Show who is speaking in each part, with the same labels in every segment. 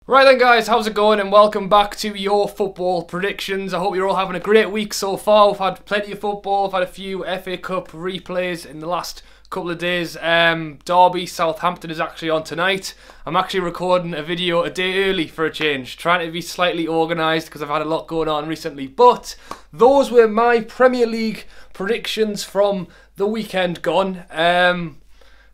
Speaker 1: Right then guys, how's it going and welcome back to your football predictions. I hope you're all having a great week so far. We've had plenty of football, we've had a few FA Cup replays in the last couple of days. Derby, Southampton is actually on tonight. I'm actually recording a video a day early for a change, trying to be slightly organised because I've had a lot going on recently. But those were my Premier League predictions from the weekend gone.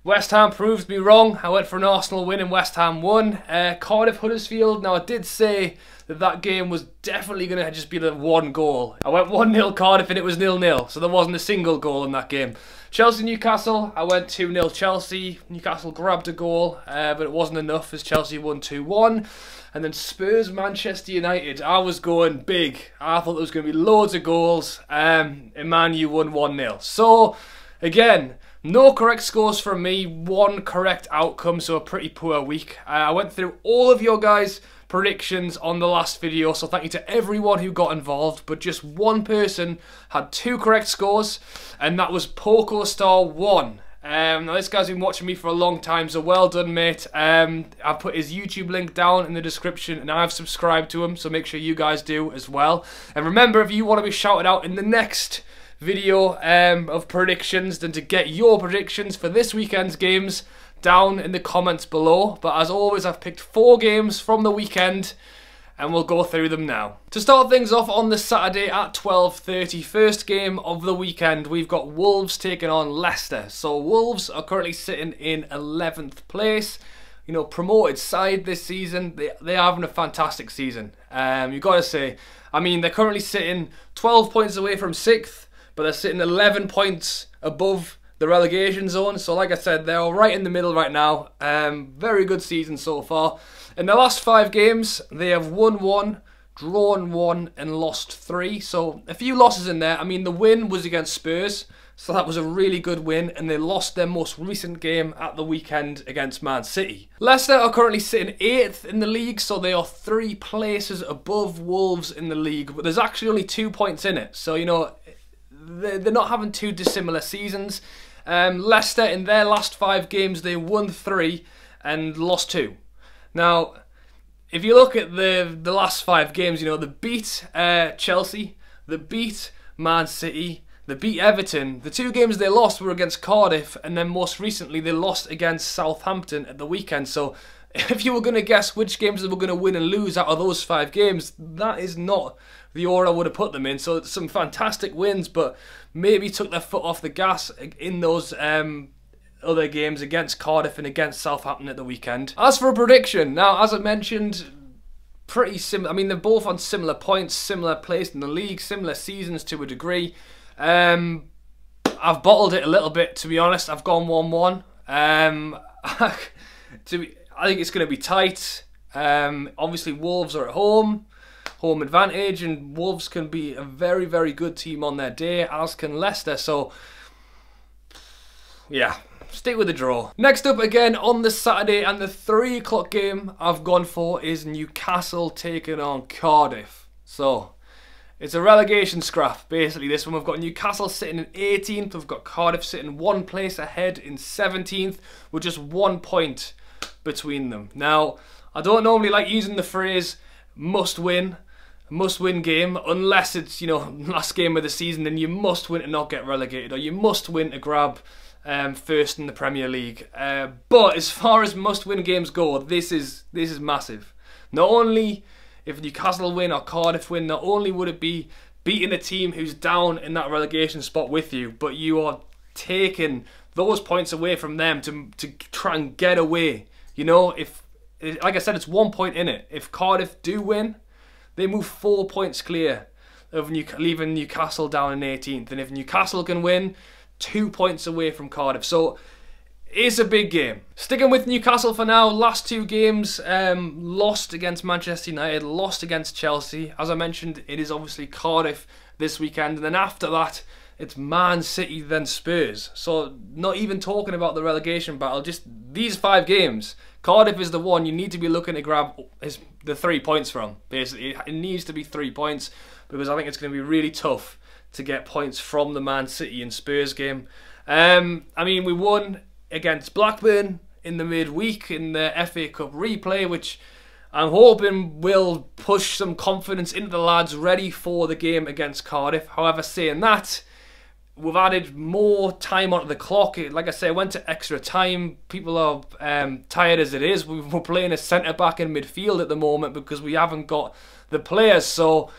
Speaker 1: West Ham proved me wrong. I went for an Arsenal win and West Ham won. Cardiff, Huddersfield. Now I did say that game was definitely going to just be the one goal. I went 1-0 Cardiff and it was 0-0. So there wasn't a single goal in that game. Chelsea, Newcastle. I went 2-0 Chelsea. Newcastle grabbed a goal, but it wasn't enough as Chelsea won 2-1. And then Spurs, Manchester United. I was going big. I thought there was going to be loads of goals. And Man U won 1-0. So, again, no correct scores from me, one correct outcome, so a pretty poor week. I went through all of your guys' predictions on the last video, so thank you to everyone who got involved, but just one person had 2 correct scores, and that was PocoStar1. Now this guy's been watching me for a long time, so well done mate. I've put his YouTube link down in the description, and I've subscribed to him, so make sure you guys do as well. And remember, if you want to be shouted out in the next video of predictions, then to get your predictions for this weekend's games down in the comments below. But as always, I've picked 4 games from the weekend and we'll go through them now. To start things off on the Saturday at 12:30, first game of the weekend, we've got Wolves taking on Leicester. So Wolves are currently sitting in 11th place. You know, promoted side this season. They're having a fantastic season. You've got to say, I mean, they're currently sitting 12 points away from 6th. But they're sitting 11 points above the relegation zone. So like I said, they're right in the middle right now. Very good season so far. In the last 5 games, they have won 1, drawn 1 and lost 3. So a few losses in there. I mean, the win was against Spurs. So that was a really good win. And they lost their most recent game at the weekend against Man City. Leicester are currently sitting 8th in the league. So they are 3 places above Wolves in the league. But there's actually only 2 points in it. So, you know, they're not having too dissimilar seasons. Leicester, in their last 5 games, they won 3 and lost 2. Now, if you look at the last 5 games, you know, they beat Chelsea, they beat Man City, they beat Everton. The 2 games they lost were against Cardiff, and then most recently they lost against Southampton at the weekend. So if you were going to guess which games they were going to win and lose out of those 5 games, that is not the order I would have put them in. So some fantastic wins, but maybe took their foot off the gas in those other games against Cardiff and against Southampton at the weekend. As for a prediction, now as I mentioned, pretty similar. I mean, they're both on similar points, similar place in the league, similar seasons to a degree. I've bottled it a little bit, to be honest. I've gone 1-1. I think it's going to be tight. Obviously, Wolves are at home advantage, and Wolves can be a very, very good team on their day, as can Leicester. So, yeah, stick with the draw. Next up, again on the Saturday, and the 3 o'clock game I've gone for is Newcastle taking on Cardiff. So, it's a relegation scrap, basically. This one, we've got Newcastle sitting in 18th. We've got Cardiff sitting 1 place ahead in 17th, with just 1 point between them. Now, I don't normally like using the phrase must win game, unless it's, you know, last game of the season, then you must win to not get relegated, or you must win to grab first in the Premier League. But as far as must-win games go, this is massive. Not only if Newcastle win or Cardiff win, not only would it be beating a team who's down in that relegation spot with you, but you are taking those points away from them to try and get away. You know, if, like I said, it's 1 point in it. If Cardiff do win, they move 4 points clear of leaving Newcastle down in 18th. And if Newcastle can win, 2 points away from Cardiff. So it's a big game. Sticking with Newcastle for now, last 2 games, lost against Manchester United, lost against Chelsea. As I mentioned, it is obviously Cardiff this weekend. And then after that, it's Man City, then Spurs. So not even talking about the relegation battle, just these 5 games. Cardiff is the one you need to be looking to grab the 3 points from, basically. It needs to be 3 points, because I think it's going to be really tough to get points from the Man City and Spurs game. I mean, we won against Blackburn in the midweek in the FA Cup replay, which I'm hoping we'll push some confidence into the lads ready for the game against Cardiff. However, saying that, we've added more time onto the clock. Like I say, went to extra time. People are tired as it is. We're playing a centre-back in midfield at the moment because we haven't got the players. So,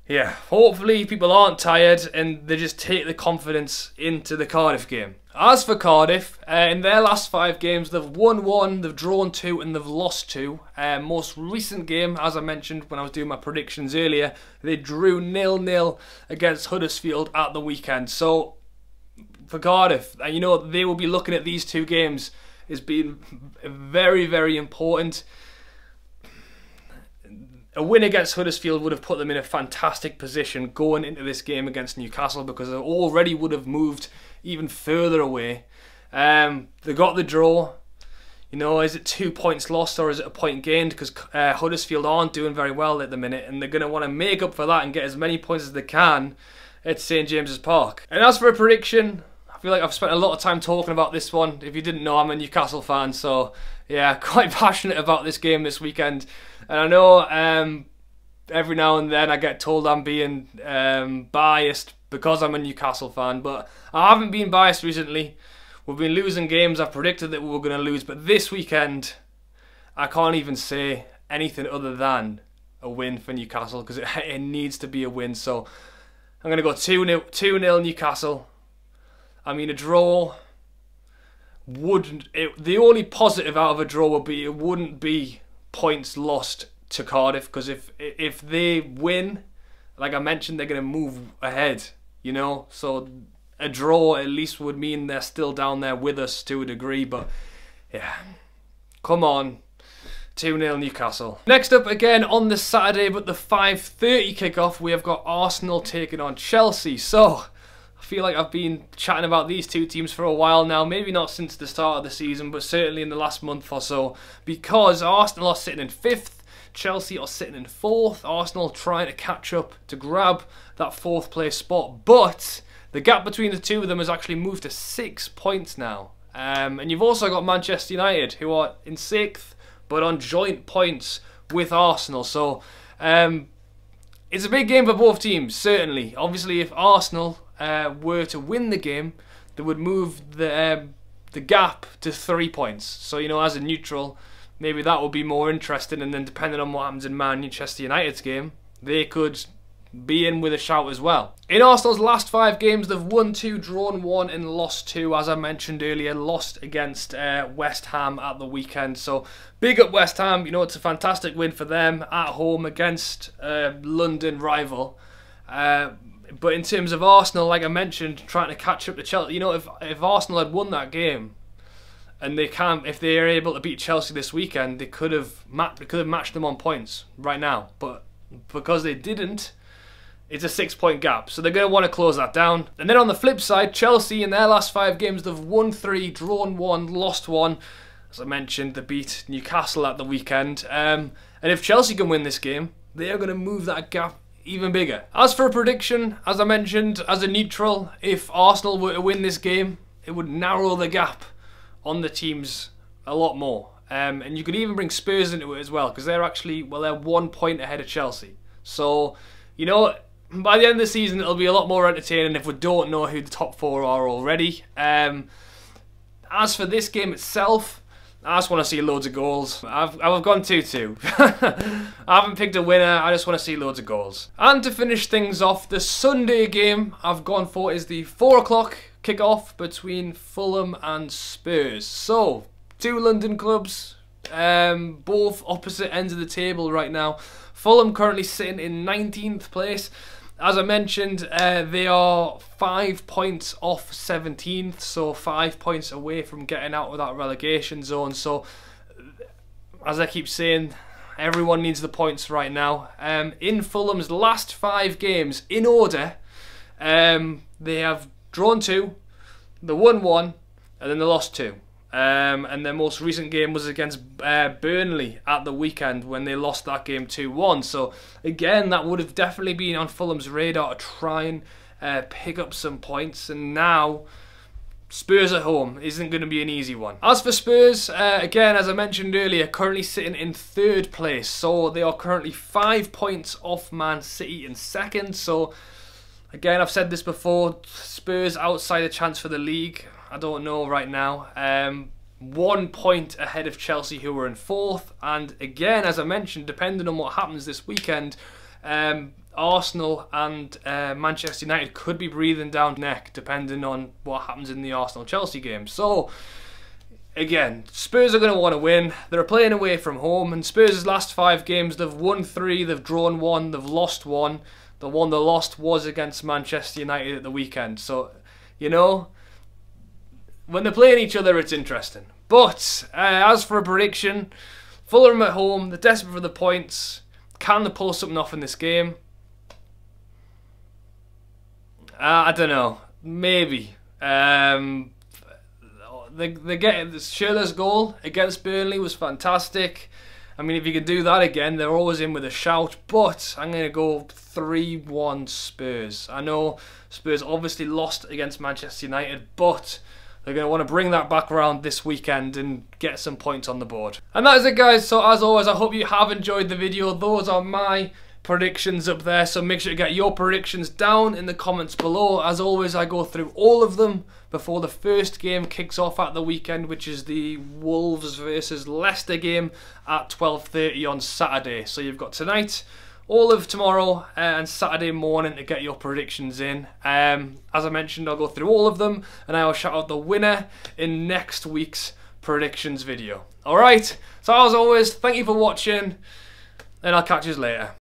Speaker 1: yeah, hopefully people aren't tired and they just take the confidence into the Cardiff game. As for Cardiff, in their last 5 games, they've won 1, they've drawn 2, and they've lost 2. Most recent game, as I mentioned when I was doing my predictions earlier, they drew 0-0 against Huddersfield at the weekend. So, for Cardiff, you know, they will be looking at these 2 games as being very, very important. A win against Huddersfield would have put them in a fantastic position going into this game against Newcastle because they already would have moved even further away. They got the draw. You know, is it 2 points lost or is it a point gained? Because Huddersfield aren't doing very well at the minute and they're going to want to make up for that and get as many points as they can at St James's Park. And as for a prediction, I feel like I've spent a lot of time talking about this one. If you didn't know, I'm a Newcastle fan, so yeah, quite passionate about this game this weekend. And I know every now and then I get told I'm being biased because I'm a Newcastle fan, but I haven't been biased recently. We've been losing games I've predicted that we were going to lose, but this weekend I can't even say anything other than a win for Newcastle because it needs to be a win. So I'm going to go 2-0 Newcastle. I mean, a draw wouldn't... the only positive out of a draw would be it wouldn't be points lost to Cardiff, because if they win, like I mentioned, they're going to move ahead, you know. So a draw at least would mean they're still down there with us to a degree. But yeah, come on, 2-0 Newcastle. Next up, again on the Saturday, but the 5:30 kickoff, we have got Arsenal taking on Chelsea. So I feel like I've been chatting about these 2 teams for a while now, maybe not since the start of the season, but certainly in the last month or so, because Arsenal are sitting in 5th, Chelsea are sitting in 4th, Arsenal trying to catch up to grab that 4th place spot, but the gap between the 2 of them has actually moved to 6 points now. And you've also got Manchester United, who are in 6th, but on joint points with Arsenal, so it's a big game for both teams, certainly. Obviously, if Arsenal were to win the game, they would move the gap to 3 points. So, you know, as a neutral, maybe that would be more interesting. And then depending on what happens in Manchester United's game, they could be in with a shout as well. In Arsenal's last 5 games, they've won 2, drawn 1 and lost 2. As I mentioned earlier, lost against West Ham at the weekend. So big up West Ham. You know, it's a fantastic win for them at home against London rival. But in terms of Arsenal, like I mentioned, trying to catch up to Chelsea, you know, if Arsenal had won that game, and if they are able to beat Chelsea this weekend, they could have matched them on points right now. But because they didn't, it's a 6-point gap. So they're going to want to close that down. And then on the flip side, Chelsea in their last 5 games, they've won 3, drawn 1, lost 1. As I mentioned, they beat Newcastle at the weekend. And if Chelsea can win this game, they are going to move that gap even bigger. As for a prediction, as I mentioned, as a neutral, if Arsenal were to win this game, it would narrow the gap on the teams a lot more. And you could even bring Spurs into it as well, because they're actually, well, they're 1 point ahead of Chelsea. So, you know, by the end of the season, it'll be a lot more entertaining if we don't know who the top 4 are already. As for this game itself, I just want to see loads of goals. I've gone 2-2. I haven't picked a winner, I just want to see loads of goals. And to finish things off, the Sunday game I've gone for is the 4 o'clock kick-off between Fulham and Spurs. So, 2 London clubs, both opposite ends of the table right now. Fulham currently sitting in 19th place. As I mentioned, they are 5 points off 17th, so 5 points away from getting out of that relegation zone. So, as I keep saying, everyone needs the points right now. In Fulham's last 5 games, in order, they have drawn 2, they won 1, and then they lost 2. And their most recent game was against Burnley at the weekend when they lost that game 2-1. So again, that would have definitely been on Fulham's radar to try and pick up some points. And now Spurs at home isn't going to be an easy one. As for Spurs, again, as I mentioned earlier, currently sitting in 3rd place. So they are currently 5 points off Man City in 2nd. So again, I've said this before, Spurs outside a chance for the league. I don't know right now. 1 point ahead of Chelsea, who are in 4th. And again, as I mentioned, depending on what happens this weekend, Arsenal and Manchester United could be breathing down neck depending on what happens in the Arsenal-Chelsea game. So, again, Spurs are going to want to win. They're playing away from home, and Spurs' last 5 games, they've won 3, they've drawn 1, they've lost 1. The one they lost was against Manchester United at the weekend. So, you know, when they're playing each other, it's interesting. But, as for a prediction, Fulham at home, they're desperate for the points. Can they pull something off in this game? I don't know. Maybe. They get Schürrle's goal against Burnley was fantastic. I mean, if you could do that again, they're always in with a shout. But I'm going to go 3-1 Spurs. I know Spurs obviously lost against Manchester United, but they're going to want to bring that back around this weekend and get some points on the board. And that is it, guys. So as always, I hope you have enjoyed the video. Those are my predictions up there, so make sure to get your predictions down in the comments below. As always, I go through all of them before the first game kicks off at the weekend, which is the Wolves versus Leicester game at 12:30 on Saturday. So you've got tonight, all of tomorrow, and Saturday morning to get your predictions in. As I mentioned, I'll go through all of them, and I will shout out the winner in next week's predictions video. Alright, so as always, thank you for watching, and I'll catch you later.